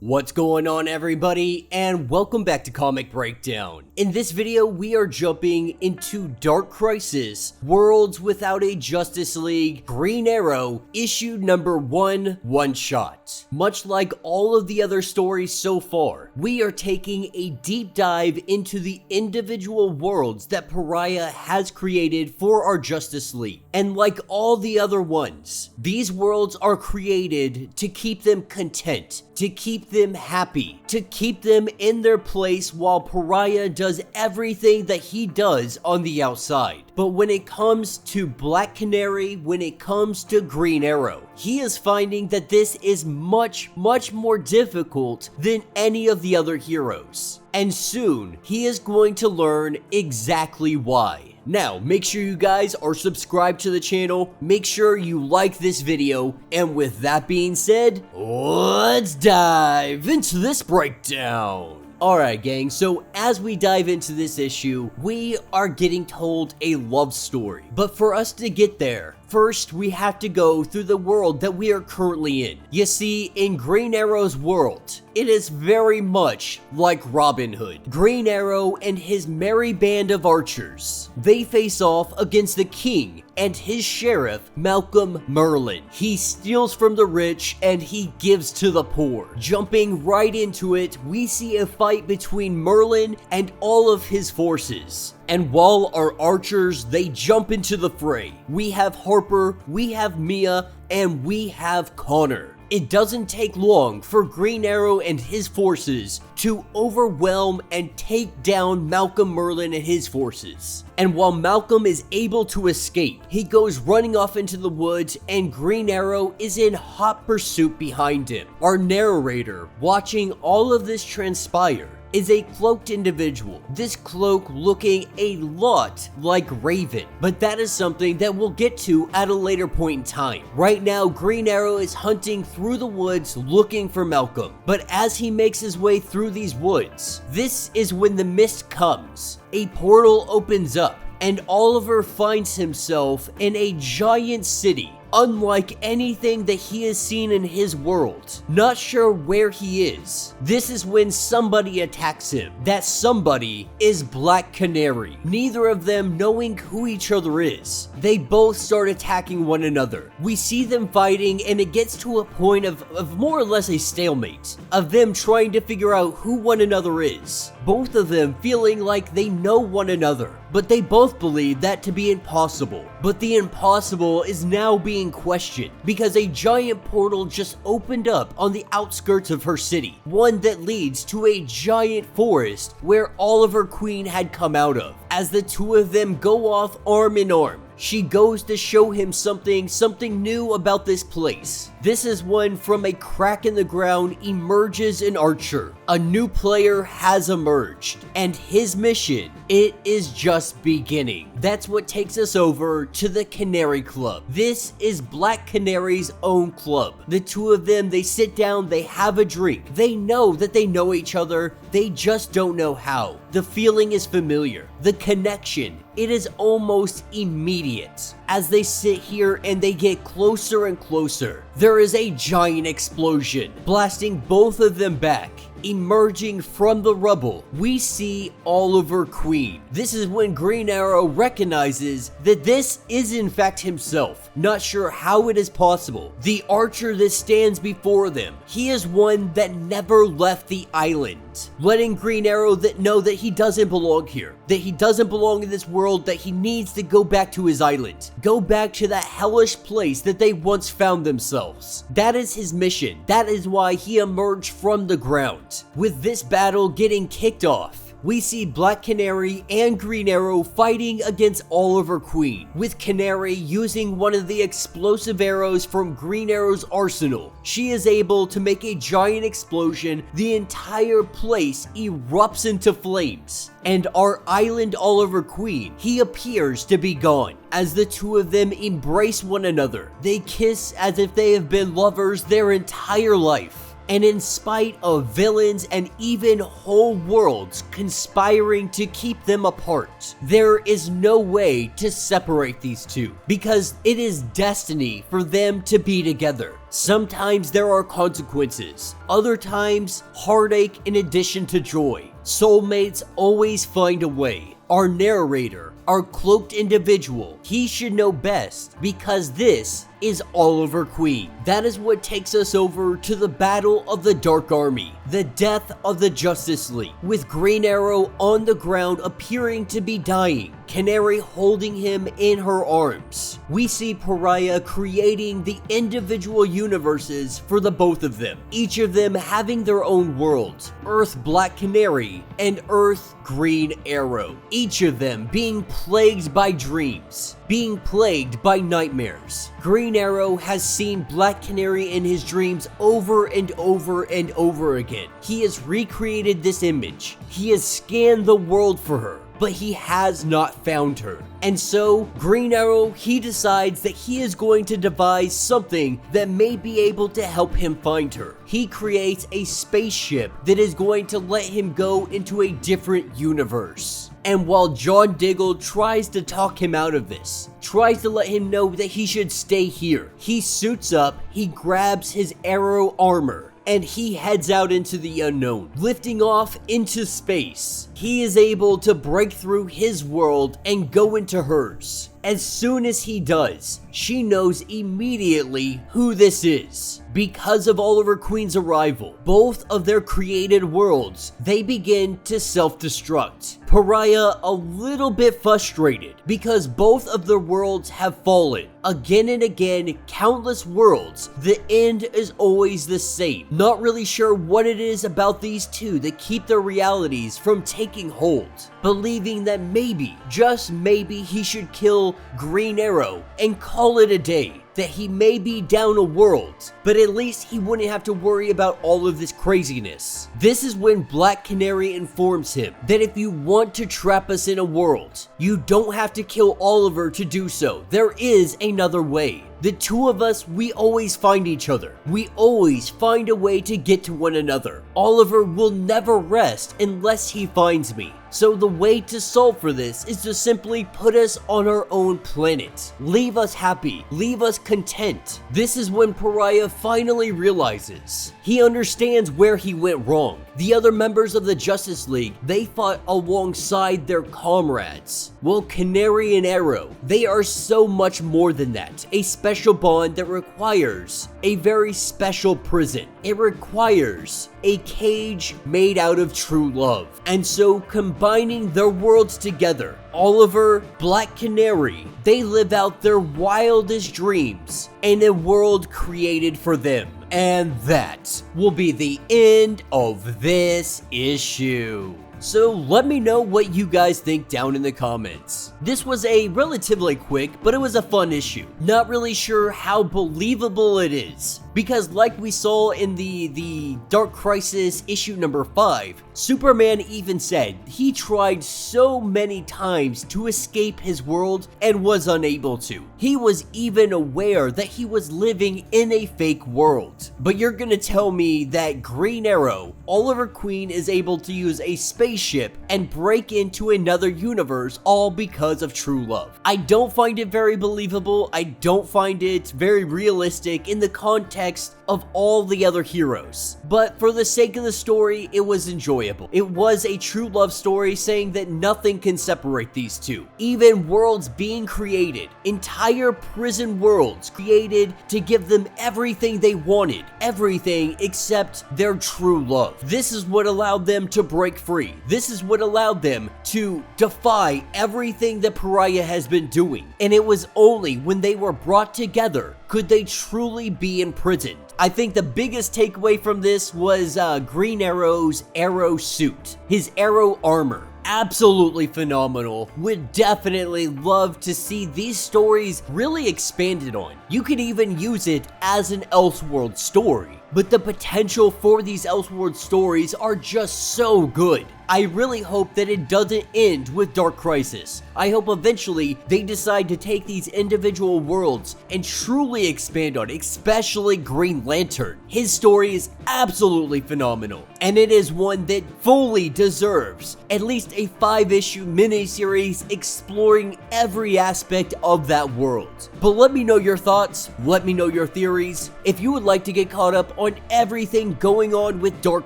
What's going on, everybody, and welcome back to Comic Breakdown. In this video, we are jumping into Dark Crisis, Worlds Without a Justice League, Green Arrow, issue number 1, one-shot. Much like all of the other stories so far, we are taking a deep dive into the individual worlds that Pariah has created for our Justice League. And like all the other ones, these worlds are created to keep them content, to keep them happy, to keep them in their place while Pariah does everything that he does on the outside. But when it comes to Black Canary, when it comes to Green Arrow, he is finding that this is much more difficult than any of the other heroes. And soon, he is going to learn exactly why. Now, make sure you guys are subscribed to the channel, make sure you like this video, and with that being said, let's dive into this breakdown. Alright gang, so as we dive into this issue, we are getting told a love story. But for us to get there, first we have to go through the world that we are currently in. You see, in Green Arrow's world, it is very much like Robin Hood. Green Arrow and his merry band of archers, they face off against the king and his sheriff, Malcolm Merlyn. He steals from the rich and he gives to the poor. Jumping right into it, we see a fight between Merlyn and all of his forces. And while our archers, they jump into the fray, we have Harper, we have Mia, and we have Connor. It doesn't take long for Green Arrow and his forces to overwhelm and take down Malcolm Merlyn and his forces. And while Malcolm is able to escape, he goes running off into the woods and Green Arrow is in hot pursuit behind him. Our narrator, watching all of this transpire, is a cloaked individual, this cloak looking a lot like Raven, but that is something that we'll get to at a later point in time. Right now, Green Arrow is hunting through the woods looking for Malcolm, but as he makes his way through these woods, this is when the mist comes. A portal opens up, and Oliver finds himself in a giant city, unlike anything that he has seen in his world. Not sure where he is. This is when somebody attacks him. That somebody is Black Canary. Neither of them knowing who each other is. They both start attacking one another. We see them fighting and it gets to a point of more or less a stalemate. Of them trying to figure out who one another is. Both of them feeling like they know one another. But they both believe that to be impossible. But the impossible is now being questioned because a giant portal just opened up on the outskirts of her city. One that leads to a giant forest where Oliver Queen had come out of. As the two of them go off arm in arm, she goes to show him something new about this place. This is when from a crack in the ground emerges an archer. A new player has emerged, and his mission, it is just beginning. That's what takes us over to the Canary Club. This is Black Canary's own club. The two of them, they sit down, they have a drink. They know that they know each other, they just don't know how. The feeling is familiar. The connection, it is almost immediate. As they sit here and they get closer and closer, there is a giant explosion, blasting both of them back. Emerging from the rubble, we see Oliver Queen. This is when Green Arrow recognizes that this is in fact himself. Not sure how it is possible. The archer that stands before them, he is one that never left the island, letting Green Arrow know that he doesn't belong here, that he doesn't belong in this world, that he needs to go back to his island, go back to that hellish place that they once found themselves. That is his mission. That is why he emerged from the ground. With this battle getting kicked off, we see Black Canary and Green Arrow fighting against Oliver Queen, with Canary using one of the explosive arrows from Green Arrow's arsenal. She is able to make a giant explosion. The entire place erupts into flames, and our island Oliver Queen, he appears to be gone. As the two of them embrace one another, they kiss as if they have been lovers their entire life. And in spite of villains and even whole worlds conspiring to keep them apart, there is no way to separate these two, because it is destiny for them to be together. Sometimes there are consequences, other times heartache in addition to joy. Soulmates always find a way. Our narrator, our cloaked individual, he should know best, because this is Oliver Queen. That is what takes us over to the Battle of the Dark Army, the death of the Justice League, with Green Arrow on the ground appearing to be dying, Canary holding him in her arms. We see Pariah creating the individual universes for the both of them, each of them having their own worlds, Earth Black Canary and Earth Green Arrow, each of them being plagued by dreams, being plagued by nightmares. Green Arrow has seen Black Canary in his dreams over and over and over again. He has recreated this image. He has scanned the world for her, but he has not found her. And so, Green Arrow, he decides that he is going to devise something that may be able to help him find her. He creates a spaceship that is going to let him go into a different universe. And while John Diggle tries to talk him out of this, tries to let him know that he should stay here, he suits up, he grabs his arrow armor, and he heads out into the unknown, lifting off into space. He is able to break through his world and go into hers. As soon as he does, she knows immediately who this is. Because of Oliver Queen's arrival, both of their created worlds, they begin to self-destruct. Pariah a little bit frustrated because both of their worlds have fallen. Again and again, countless worlds, the end is always the same. Not really sure what it is about these two that keep their realities from taking hold. Believing that maybe, just maybe, he should kill Green Arrow and call it a day. That he may be down a world, but at least he wouldn't have to worry about all of this craziness. This is when Black Canary informs him that if you want to trap us in a world, you don't have to kill Oliver to do so. There is another way. The two of us, we always find each other. We always find a way to get to one another. Oliver will never rest unless he finds me. So the way to solve for this is to simply put us on our own planet. Leave us happy. Leave us content. This is when Pariah finally realizes. He understands where he went wrong. The other members of the Justice League, they fought alongside their comrades. Well, Canary and Arrow, they are so much more than that. A special bond that requires a very special prison. It requires a cage made out of true love. And so combining their worlds together, Oliver, Black Canary, they live out their wildest dreams in a world created for them. And that will be the end of this issue. So let me know what you guys think down in the comments. This was a relatively quick, but it was a fun issue. Not really sure how believable it is, because like we saw in the Dark Crisis issue number 5, Superman even said he tried so many times to escape his world and was unable to. He was even aware that he was living in a fake world. But you're gonna tell me that Green Arrow, Oliver Queen, is able to use a spaceship and break into another universe all because of true love? I don't find it very believable. I don't find it very realistic in the context of all the other heroes. But for the sake of the story, it was enjoyable. It was a true love story saying that nothing can separate these two. Even worlds being created, entire prison worlds created to give them everything they wanted, everything except their true love. This is what allowed them to break free. This is what allowed them to defy everything that Pariah has been doing. And it was only when they were brought together could they truly be imprisoned. I think the biggest takeaway from this was Green Arrow's arrow suit, his arrow armor. Absolutely phenomenal. Would definitely love to see these stories really expanded on. You could even use it as an Elseworld story. But the potential for these Elseworld stories are just so good. I really hope that it doesn't end with Dark Crisis. I hope eventually they decide to take these individual worlds and truly expand on, especially Green Lantern. His story is absolutely phenomenal, and it is one that fully deserves at least a 5-issue miniseries exploring every aspect of that world. But let me know your thoughts, let me know your theories. If you would like to get caught up on everything going on with Dark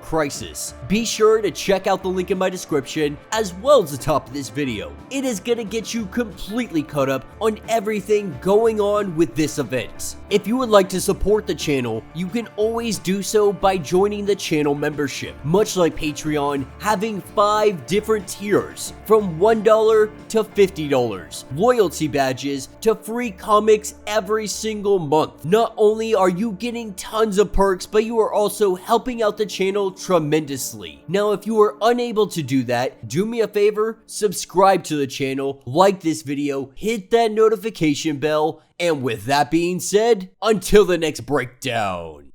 Crisis, be sure to check out the link in my description as well as the top of this video. It is gonna get you completely caught up on everything going on with this event. If you would like to support the channel, you can always do so by joining the channel membership. Much like Patreon, having 5 different tiers from $1 to $50, loyalty badges to free comics every single month. Not only are you getting tons of perks, but you are also helping out the channel tremendously. Now, if you are unable to do that, do me a favor, subscribe to the channel, like this video, hit that notification bell, and with that being said, until the next breakdown.